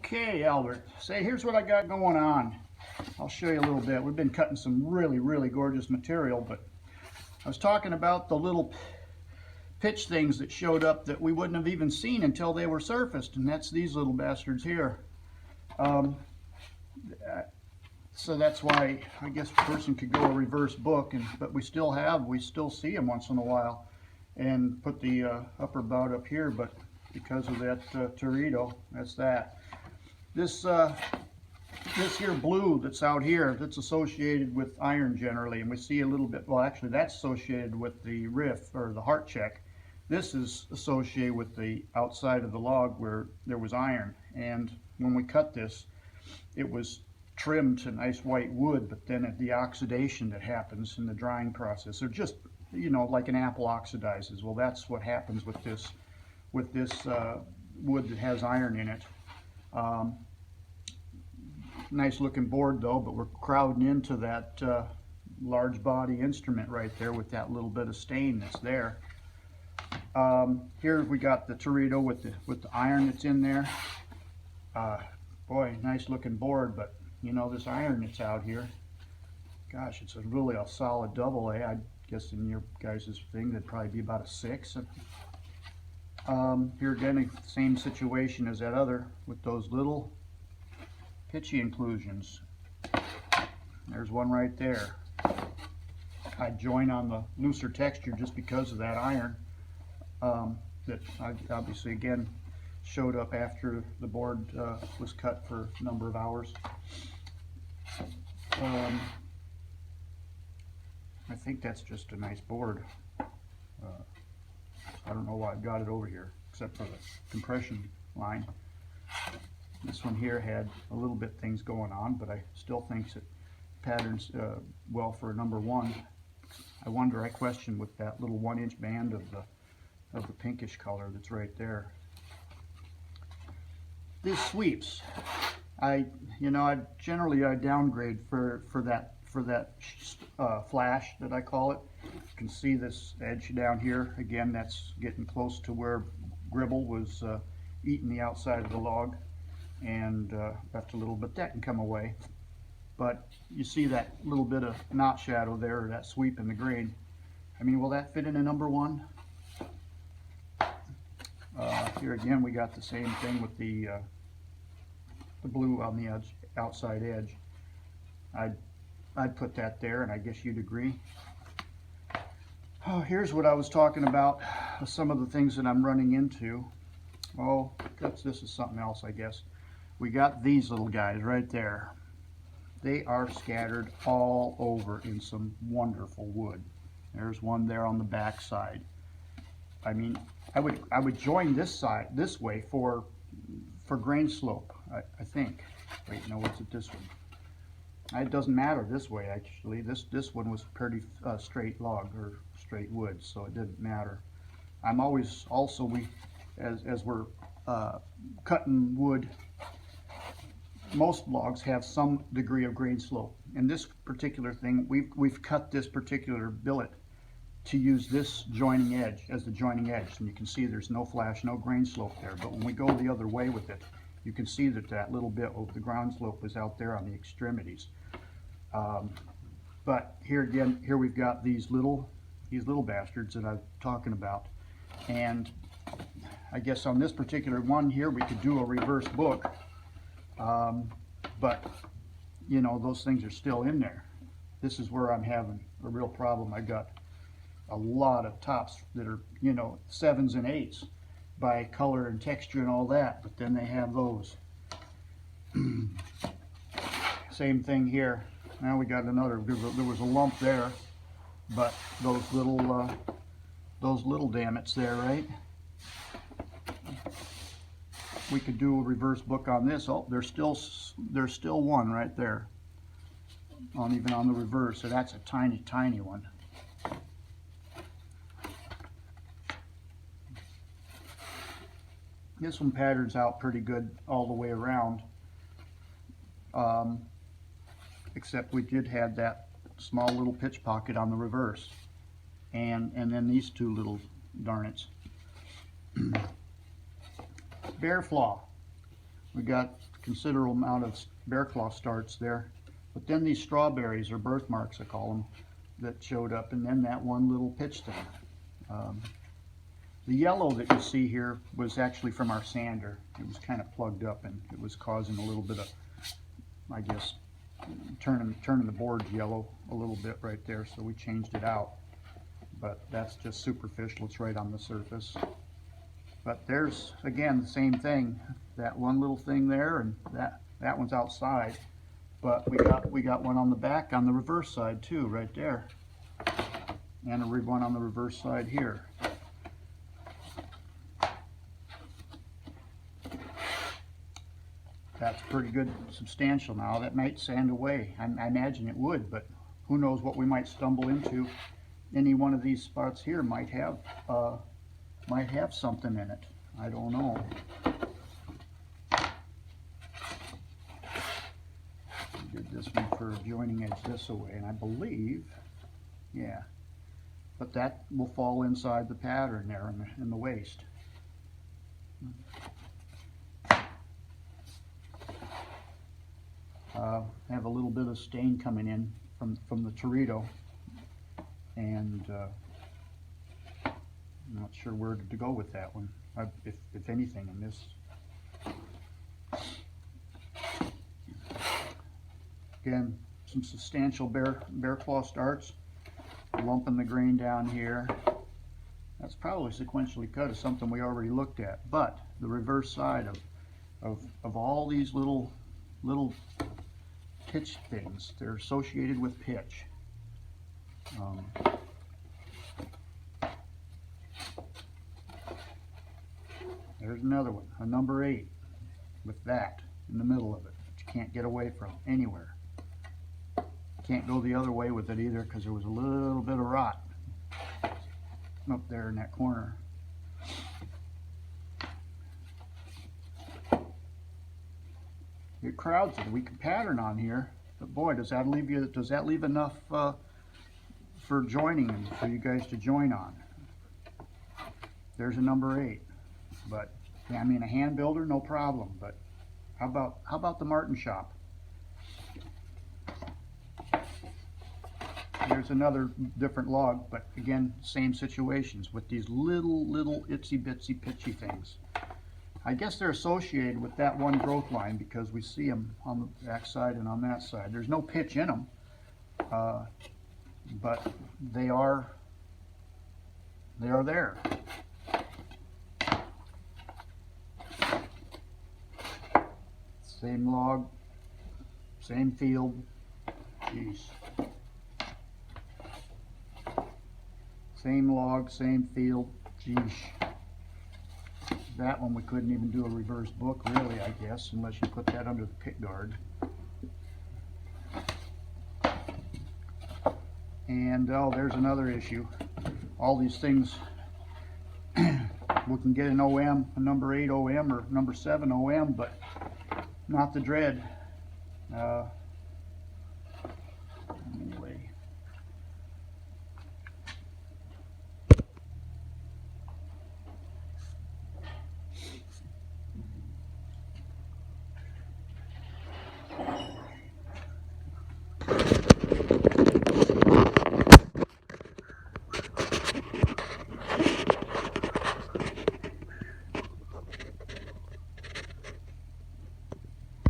Okay, Albert, say here's what I got going on. I'll show you a little bit. We've been cutting some really gorgeous material, but I was talking about the little pitch things that showed up that we wouldn't have even seen until they were surfaced, and that's these little bastards here. So that's why I guess a person could go a reverse book, but we still see them once in a while, and put the upper bout up here, but because of that Torito, that's that. This here blue that's out here, that's associated with iron generally, and we see a little bit, well actually that's associated with the riff or the heart check. This is associated with the outside of the log where there was iron, and when we cut this, it was trimmed to nice white wood, but then at the oxidation that happens in the drying process, or just, you know, like an apple oxidizes. Well, that's what happens with this wood that has iron in it. Nice looking board though, but we're crowding into that large body instrument right there with that little bit of stain that's there. Here we got the Torito with the iron that's in there. Boy, nice looking board, but you know, this iron that's out here, gosh, it's really a solid double A. I guess in your guys' thing that'd probably be about a 6. Here again, same situation as that other with those little pitchy inclusions. There's one right there. I join on the looser texture just because of that iron that obviously again showed up after the board was cut for a number of hours. I think that's just a nice board. I don't know why I've got it over here except for the compression line. This one here had a little bit things going on, but I still think it patterns well for a number 1. I question with that little 1-inch band of the pinkish color that's right there. These sweeps, I generally downgrade for that flash that I call it. You can see this edge down here. Again, that's getting close to where Gribble was eating the outside of the log, and left a little bit. That can come away, but you see that little bit of knot shadow there, or that sweep in the grain. I mean, will that fit in a number 1? Here again, we got the same thing with the blue on the outside edge. I'd put that there, and I guess you'd agree. Oh, here's what I was talking about, some of the things that I'm running into. Oh, this is something else, I guess. We got these little guys right there. They are scattered all over in some wonderful wood. There's one there on the back side. I mean, I would join this side this way for grain slope, I think. Wait, no, what's it this one? It doesn't matter this way actually. This one was pretty straight log or straight wood, so it didn't matter. I'm always also as we're cutting wood, most logs have some degree of grain slope. In this particular thing, we've cut this particular billet to use this joining edge as the joining edge, and you can see there's no flash, no grain slope there. But when we go the other way with it, you can see that little bit of the ground slope is out there on the extremities. But here again, here we've got these little bastards that I'm talking about, and I guess on this particular one here we could do a reverse book, but you know, those things are still in there. This is where I'm having a real problem. I got a lot of tops that are, you know, 7s and 8s by color and texture and all that, but then they have those. Same thing here. Now we got another, there was a lump there, but those little dammits there, right? We could do a reverse book on this. Oh, there's still one right there, even on the reverse. So that's a tiny one. This one patterns out pretty good all the way around, except we did have that small little pitch pocket on the reverse, and then these two little darnets. Bear flaw. We got considerable amount of bear claw starts there. But then these strawberries, or birthmarks I call them, that showed up, and then that one little pitch thing. The yellow that you see here was actually from our sander. It was kind of plugged up and it was causing a little bit of, I guess, turning the board yellow a little bit right there, so we changed it out. But that's just superficial, it's right on the surface. But there's, again, the same thing. That one little thing there, and that one's outside. But we got one on the back, on the reverse side too, right there. And a one on the reverse side here. That's pretty good, substantial now. That might sand away. I imagine it would, but who knows what we might stumble into. Any one of these spots here might have something in it. I don't know. We did this one for joining edge this way, and I believe, yeah. But that will fall inside the pattern there in the waist. Have a little bit of stain coming in from the Torito, and I'm not sure where to go with that one, if anything in this. Again, some substantial bear claw starts, lumping the grain down here. That's probably sequentially cut, is something we already looked at, but the reverse side of all these little pitch things, they're associated with pitch. There's another one, a number 8, with that in the middle of it, that you can't get away from anywhere. Can't go the other way with it either, because there was a little bit of rot up there in that corner. It crowds it. We can pattern on here, but boy, does that leave enough for joining and for you guys to join on. There's a number 8, but yeah, I mean, a hand builder, no problem. But how about the Martin shop? Here's another different log, but again, same situations with these little itsy bitsy pitchy things. I guess they're associated with that one growth line because we see them on the back side and on that side. There's no pitch in them, but they are there. Same log, same field. Jeez. Same log, same field. Jeez. That one we couldn't even do a reverse book, really, I guess, unless you put that under the pick guard. And oh, there's another issue. All these things, we can get an OM, a number 8 OM or number 7 OM, but not the dread.